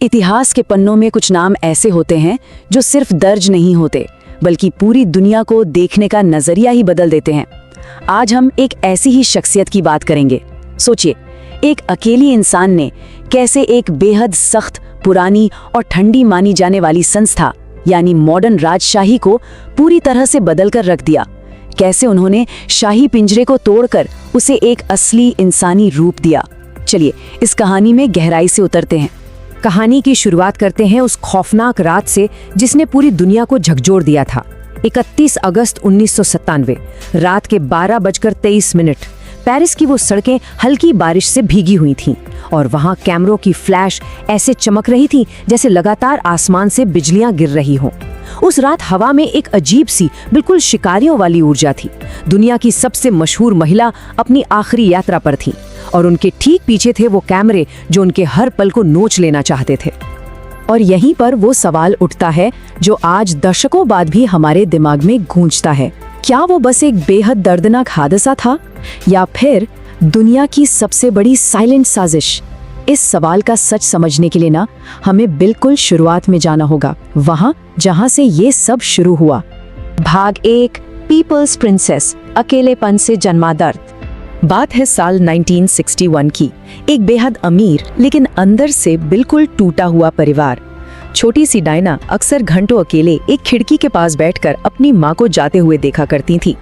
इतिहास के पन्नों में कुछ नाम ऐसे होते हैं जो सिर्फ दर्ज नहीं होते, बल्कि पूरी दुनिया को देखने का नजरिया ही बदल देते हैं। आज हम एक ऐसी ही शख्सियत की बात करेंगे। सोचिए, एक अकेली इंसान ने कैसे एक बेहद सख्त, पुरानी और ठंडी मानी जाने वाली संस्था यानी मॉडर्न राजशाही को पूरी तरह से बदल कर रख दिया। कैसे उन्होंने शाही पिंजरे को तोड़कर उसे एक असली इंसानी रूप दिया। चलिए इस कहानी में गहराई से उतरते हैं। कहानी की शुरुआत करते हैं उस खौफनाक रात से जिसने पूरी दुनिया को झकझोर दिया था। 31 अगस्त 1997 रात के 12:23। पेरिस की वो सड़कें हल्की बारिश से भीगी हुई थीं और वहां कैमरों की फ्लैश ऐसे चमक रही थी जैसे लगातार आसमान से बिजलियां गिर रही हों। उस रात हवा में एक अजीब सी, बिल्कुल शिकारियों वाली ऊर्जा थी। दुनिया की सबसे मशहूर महिला अपनी आखिरी यात्रा पर थी और उनके ठीक पीछे थे वो कैमरे जो उनके हर पल को नोच लेना चाहते थे। और यहीं पर वो सवाल उठता है जो आज दशकों बाद भी हमारे दिमाग में गूंजता है, क्या वो बस एक बेहद दर्दनाक हादसा था या फिर दुनिया की सबसे बड़ी साइलेंट साजिश? इस सवाल का सच समझने के लिए ना हमें बिल्कुल शुरुआत में जाना होगा, वहां जहां से ये सब शुरू हुआ। भाग 1, पीपल्स प्रिंसेस, अकेलेपन से जन्मा दर्द। बात है साल 1961 की। एक बेहद अमीर लेकिन अंदर से बिल्कुल टूटा हुआ परिवार। छोटी सी डायना अक्सर घंटों अकेले एक खिड़की के पास बैठकर अपनी माँ को जाते हुए देखा करती थी।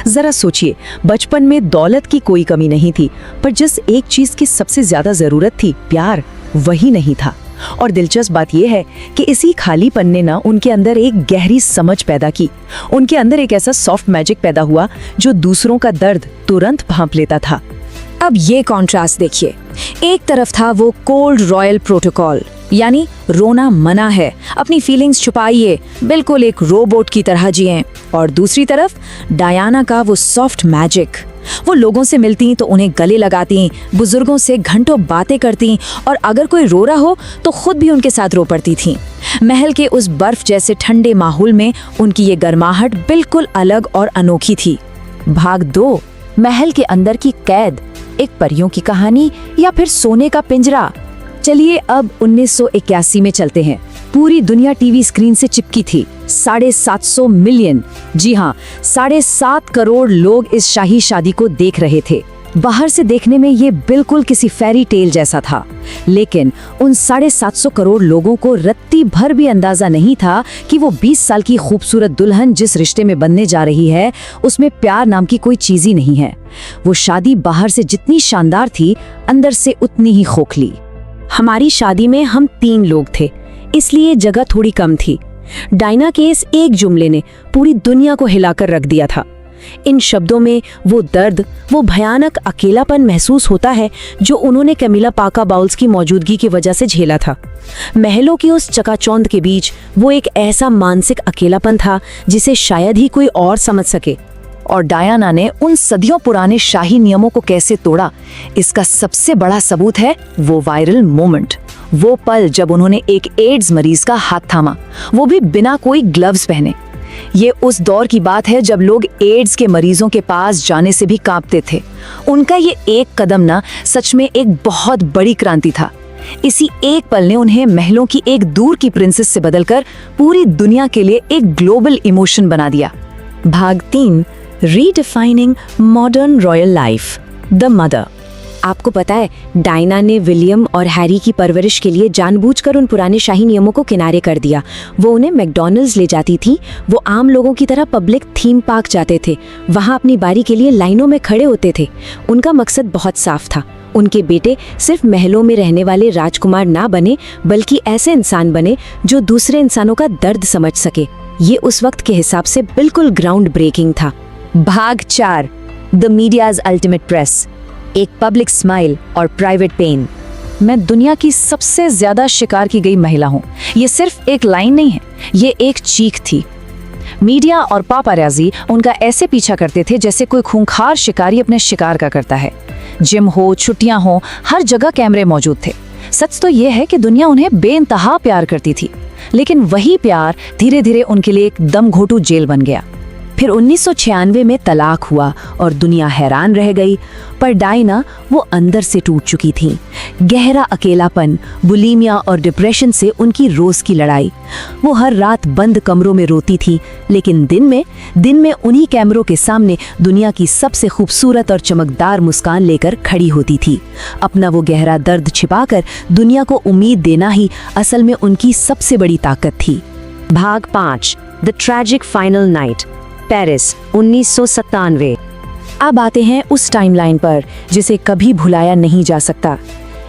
जरा सोचिए, बचपन में दौलत की कोई कमी नहीं थी, पर जिस एक चीज की सबसे ज्यादा जरूरत थी, प्यार, वही नहीं था। और दिलचस्प बात यह है कि इसी खालीपन ने ना उनके अंदर एक गहरी समझ पैदा की। उनके अंदर एक ऐसा सॉफ्ट मैजिक पैदा हुआ जो दूसरों का दर्द तुरंत भांप लेता था। अब ये कॉन्ट्रास्ट देखिए, एक तरफ था वो कोल्ड रॉयल प्रोटोकॉल, यानी रोना मना है, अपनी फीलिंग्स छुपाइए, बिल्कुल एक रोबोट की तरह जिएं। और दूसरी तरफ डायना का वो सॉफ्ट मैजिक। वो लोगों से मिलती तो उन्हें गले लगाती, बुजुर्गों से घंटों बातें करती और अगर कोई रो रहा हो तो खुद भी उनके साथ रो पड़ती थी। महल के उस बर्फ जैसे ठंडे माहौल में उनकी ये गर्माहट बिल्कुल अलग और अनोखी थी। भाग 2, महल के अंदर की कैद, एक परियों की कहानी या फिर सोने का पिंजरा। चलिए अब 1981 में चलते हैं। पूरी दुनिया टीवी स्क्रीन से चिपकी थी। 750 मिलियन, जी हाँ, 7.5 करोड़ लोग इस शाही शादी को देख रहे थे। बाहर से देखने में ये बिल्कुल किसी फेरी टेल जैसा था, लेकिन उन 750 करोड़ लोगों को रत्ती भर भी अंदाजा नहीं था कि वो 20 साल की खूबसूरत दुल्हन जिस रिश्ते में बनने जा रही है उसमें प्यार नाम की कोई चीज ही नहीं है। वो शादी बाहर से जितनी शानदार थी, अंदर से उतनी ही खोखली। हमारी शादी में हम 3 लोग थे, इसलिए जगह थोड़ी कम थी। डायना के इस एक जुमले ने पूरी दुनिया को हिलाकर रख दिया था। इन शब्दों में वो दर्द, वो भयानक अकेलापन महसूस होता है जो उन्होंने कैमिला पाका बाउल्स की मौजूदगी की वजह से झेला था। महलों की उस चकाचौंध के बीच वो एक ऐसा मानसिक अकेलापन था जिसे शायद ही कोई और समझ सके। और डायना ने उन सदियों पुराने शाही नियमों को कैसे तोड़ा, इसका सबसे बड़ा सबूत है वो वायरल मोमेंट, वो पल जब उन्होंने एक एड्स मरीज का हाथ थामा, वो भी बिना कोई ग्लव्स पहने। ये उस दौर की बात है जब लोग एड्स के मरीजों के पास जाने से भी कांपते थे। उनका ये एक कदम ना सच में एक बहुत बड़ी क्रांति था। इसी एक पल ने उन्हें महलों की एक दूर की प्रिंसेस से बदलकर पूरी दुनिया के लिए एक ग्लोबल इमोशन बना दिया। भाग 3, redefining modern royal life, the mother. आपको पता है, डायना ने विलियम और हैरी की परवरिश के लिए जानबूझकर उन पुराने शाही नियमों को किनारे कर दिया। वो उन्हें मैकडॉनल्ड्स ले जाती थी, वो आम लोगों की तरह पब्लिक थीम पार्क जाते थे, वहाँ अपनी बारी के लिए लाइनों में खड़े होते थे। उनका मकसद बहुत साफ था, उनके बेटे सिर्फ महलों में रहने वाले राजकुमार ना बने, बल्कि ऐसे इंसान बने जो दूसरे इंसानों का दर्द समझ सके। ये उस वक्त के हिसाब से बिल्कुल ग्राउंड ब्रेकिंग था। भाग 4, द मीडियाज अल्टीमेट प्रेस, एक पब्लिक स्माइल और प्राइवेट पेन। मैं दुनिया की सबसे ज्यादा शिकार की गई महिला हूँ। ये सिर्फ एक लाइन नहीं है, ये एक चीख थी। मीडिया और पापाराजी उनका ऐसे पीछा करते थे जैसे कोई खूंखार शिकारी अपने शिकार का करता है। जिम हो, छुट्टियां हो, हर जगह कैमरे मौजूद थे। सच तो ये है कि दुनिया उन्हें बेइंतहा प्यार करती थी, लेकिन वही प्यार धीरे धीरे उनके लिए एक दम घोंटू जेल बन गया। फिर 1996 में तलाक हुआ और दुनिया हैरान रह गई। पर डायना वो अंदर से टूट चुकी थी। गहरा अकेलापन, बुलिमिया और डिप्रेशन से उनकी रोज की लड़ाई। वो हर रात बंद कमरों में रोती थी, लेकिन दिन में उन्हीं कैमरों के सामने दुनिया की सबसे खूबसूरत और चमकदार मुस्कान लेकर खड़ी होती थी। अपना वो गहरा दर्द छिपाकर दुनिया को उम्मीद देना ही असल में उनकी सबसे बड़ी ताकत थी। भाग 5, the tragic final night, Paris 1997। अब आते हैं उस टाइमलाइन पर जिसे कभी भुलाया नहीं जा सकता।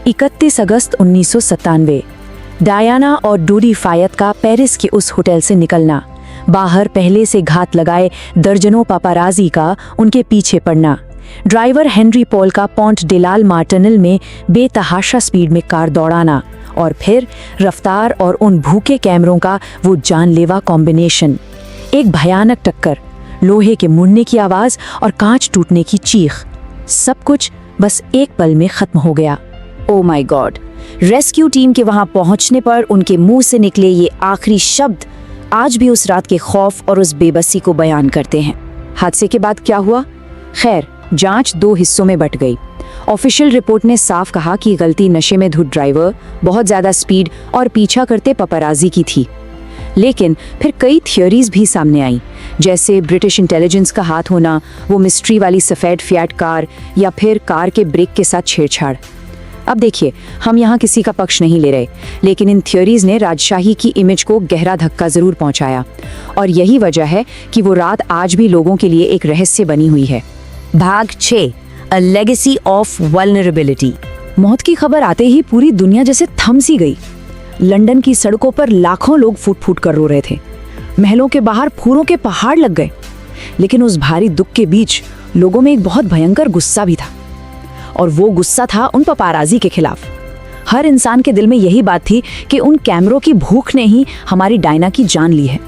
31 अगस्त 1997, डायना और डोरी फायत का पेरिस के उस होटल से निकलना, बाहर पहले से घात लगाए दर्जनों पापाराजी का उनके पीछे पड़ना, ड्राइवर हेनरी पॉल का पॉन्ट डेलाल मार्टिनल में बेतहाशा स्पीड में कार दौड़ाना, और फिर रफ्तार और उन भूखे कैमरों का वो जानलेवा कॉम्बिनेशन। एक भयानक टक्कर, लोहे के मुड़ने की आवाज और कांच टूटने की चीख, सब कुछ बस एक पल में खत्म हो गया। Oh my God! Rescue team के वहां पहुंचने पर उनके मुंह से निकले ये आखिरी शब्द आज भी उस रात के खौफ और उस बेबसी को बयान करते हैं। हादसे के बाद क्या हुआ? खैर, जांच 2 हिस्सों में बट गई। ऑफिशियल रिपोर्ट ने साफ कहा कि गलती नशे में धुत ड्राइवर, बहुत ज्यादा स्पीड और पीछा करते पपराजी की थी। लेकिन फिर कई थियोरीज भी सामने आई, जैसे ब्रिटिश इंटेलिजेंस का हाथ होना, वो मिस्ट्री वाली सफ़ेद फिएट कार, या फिर कार के ब्रेक के साथ छेड़छाड़। अब देखिए, हम यहाँ किसी का पक्ष नहीं ले रहे, लेकिन इन थियोरीज ने राजशाही की इमेज को गहरा धक्का जरूर पहुंचाया, और यही वजह है कि वो रात आज भी लोगों के लिए एक रहस्य बनी हुई है। भाग 6, अ लेगेसी ऑफ वल्नरेबिलिटी। मौत की खबर आते ही पूरी दुनिया जैसे थम सी गई। लंदन की सड़कों पर लाखों लोग फूट फूट कर रो रहे थे। महलों के बाहर फूलों के पहाड़ लग गए। लेकिन उस भारी दुख के बीच लोगों में एक बहुत भयंकर गुस्सा भी था, और वो गुस्सा था उन पपाराजी के खिलाफ। हर इंसान के दिल में यही बात थी कि उन कैमरों की भूख ने ही हमारी डायना की जान ली है।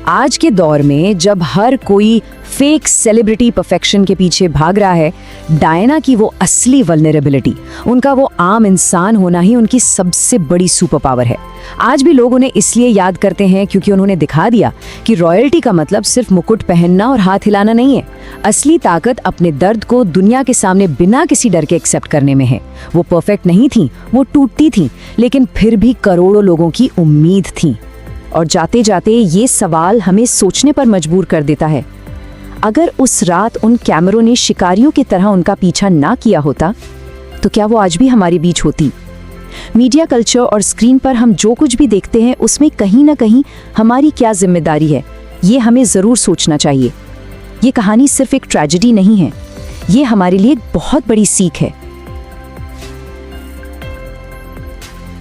आज के दौर में जब हर कोई फेक सेलिब्रिटी परफेक्शन के पीछे भाग रहा है, डायना की वो असली वल्नरेबिलिटी, उनका वो आम इंसान होना ही उनकी सबसे बड़ी सुपर पावर है। आज भी लोग उन्हें इसलिए याद करते हैं क्योंकि उन्होंने दिखा दिया कि रॉयल्टी का मतलब सिर्फ मुकुट पहनना और हाथ हिलाना नहीं है। असली ताकत अपने दर्द को दुनिया के सामने बिना किसी डर के एक्सेप्ट करने में है। वो परफेक्ट नहीं थी, वो टूटती थी, लेकिन फिर भी करोड़ों लोगों की उम्मीद थी। और जाते जाते ये सवाल हमें सोचने पर मजबूर कर देता है, अगर उस रात उन कैमरों ने शिकारियों की तरह उनका पीछा ना किया होता, तो क्या वो आज भी हमारे बीच होती? मीडिया कल्चर और स्क्रीन पर हम जो कुछ भी देखते हैं, उसमें कहीं ना कहीं हमारी क्या जिम्मेदारी है, ये हमें ज़रूर सोचना चाहिए। ये कहानी सिर्फ एक ट्रेजेडी नहीं है, ये हमारे लिए एक बहुत बड़ी सीख है।